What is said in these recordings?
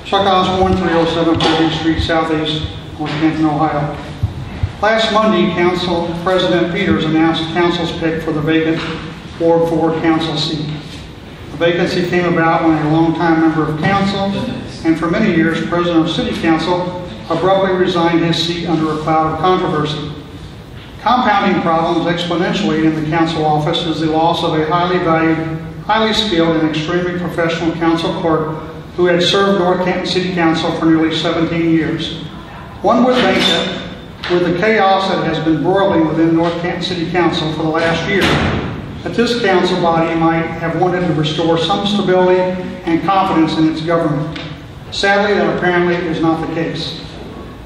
Chuck Osborne, 307 14th Street Southeast, North Canton, Ohio. Last Monday, Council President Peters announced council's pick for the vacant Ward 4 council seat. The vacancy came about when a longtime member of council, and for many years president of city council, abruptly resigned his seat under a cloud of controversy. Compounding problems exponentially in the council office is the loss of a highly valued, highly skilled, and extremely professional council clerk who had served North Canton City Council for nearly 17 years. One would think that with the chaos that has been broiling within North Canton City Council for the last year, that this council body might have wanted to restore some stability and confidence in its government. Sadly, that apparently is not the case.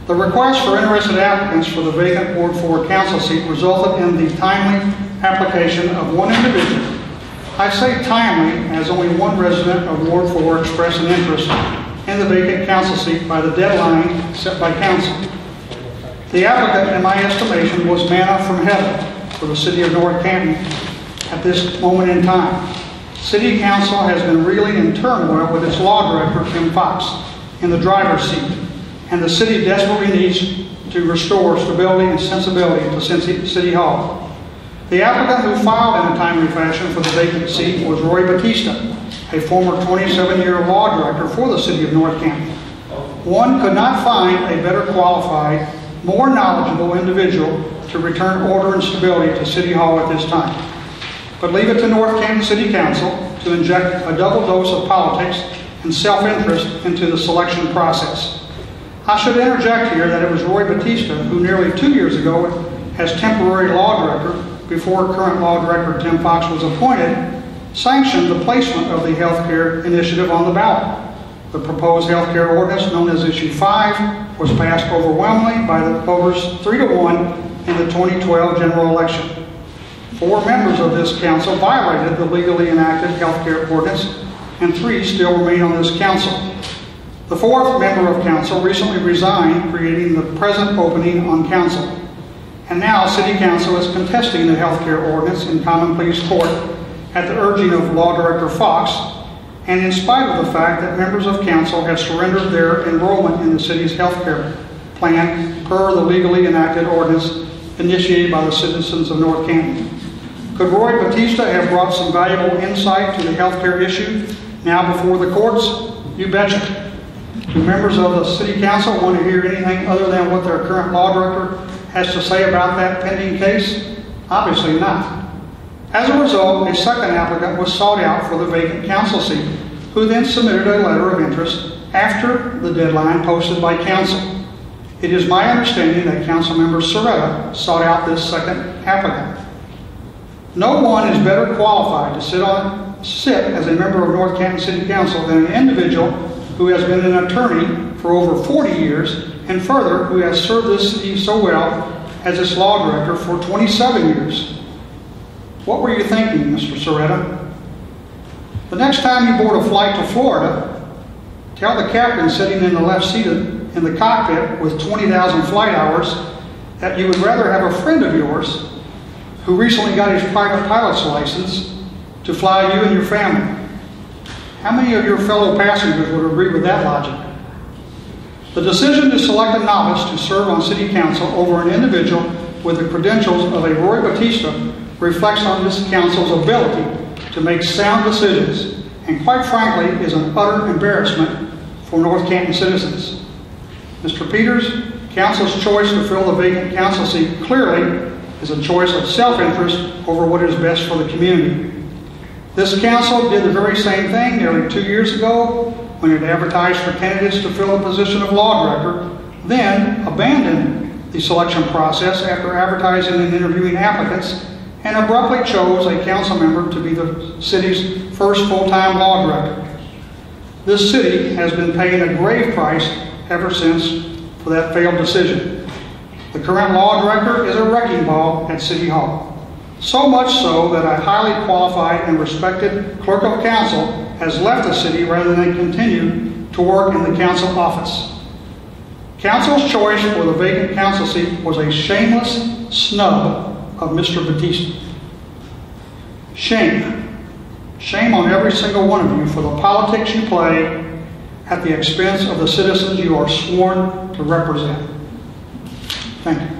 The request for interested applicants for the vacant Ward 4 council seat resulted in the timely application of one individual. I say timely as only one resident of Ward 4 expressed an interest in the vacant council seat by the deadline set by council. The applicant, in my estimation, was manna from heaven for the city of North Canton at this moment in time. City Council has been reeling in turmoil with its law director, Tim Fox, in the driver's seat, and the city desperately needs to restore stability and sensibility to City Hall. The applicant who filed in a timely fashion for the vacant seat was Roy Batista, a former 27-year law director for the city of North Canton. One could not find a better qualified, more knowledgeable individual to return order and stability to City Hall at this time. But leave it to North Canton City Council to inject a double dose of politics and self-interest into the selection process. I should interject here that it was Roy Batista who nearly 2 years ago, as temporary law director before current law director Tim Fox was appointed, sanctioned the placement of the healthcare initiative on the ballot. The proposed healthcare ordinance, known as Issue 5, was passed overwhelmingly by the voters 3-1 in the 2012 general election. 4 members of this council violated the legally enacted healthcare ordinance, and 3 still remain on this council. The 4th member of council recently resigned, creating the present opening on council. And now City Council is contesting the healthcare ordinance in Common Pleas Court at the urging of Law Director Fox, and in spite of the fact that members of council have surrendered their enrollment in the city's healthcare plan per the legally enacted ordinance initiated by the citizens of North Canton. Could Roy Batista have brought some valuable insight to the healthcare issue now before the courts? You betcha. Do members of the City Council want to hear anything other than what their current law director has to say about that pending case? Obviously not. As a result, a second applicant was sought out for the vacant council seat, who then submitted a letter of interest after the deadline posted by council. It is my understanding that Councilmember Soretta sought out this second applicant. No one is better qualified to sit as a member of North Canton City Council than an individual who has been an attorney for over 40 years, and further, who has served this city so well as its law director for 27 years. What were you thinking, Mr. Soretta? The next time you board a flight to Florida, tell the captain sitting in the left seat in the cockpit with 20,000 flight hours that you would rather have a friend of yours who recently got his private pilot's license to fly you and your family. How many of your fellow passengers would agree with that logic? The decision to select a novice to serve on City Council over an individual with the credentials of a Roy Batista reflects on this council's ability to make sound decisions, and quite frankly is an utter embarrassment for North Canton citizens. Mr. Peters, council's choice to fill the vacant council seat clearly is a choice of self-interest over what is best for the community. This council did the very same thing nearly 2 years ago when it advertised for candidates to fill the position of law director, then abandoned the selection process after advertising and interviewing applicants, and abruptly chose a council member to be the city's first full-time law director. This city has been paying a grave price ever since for that failed decision. The current law director is a wrecking ball at City Hall. So much so that a highly qualified and respected clerk of council has left the city rather than continue to work in the council office. Council's choice for the vacant council seat was a shameless snub of Mr. Batista. Shame. Shame on every single one of you for the politics you play at the expense of the citizens you are sworn to represent. Thank you.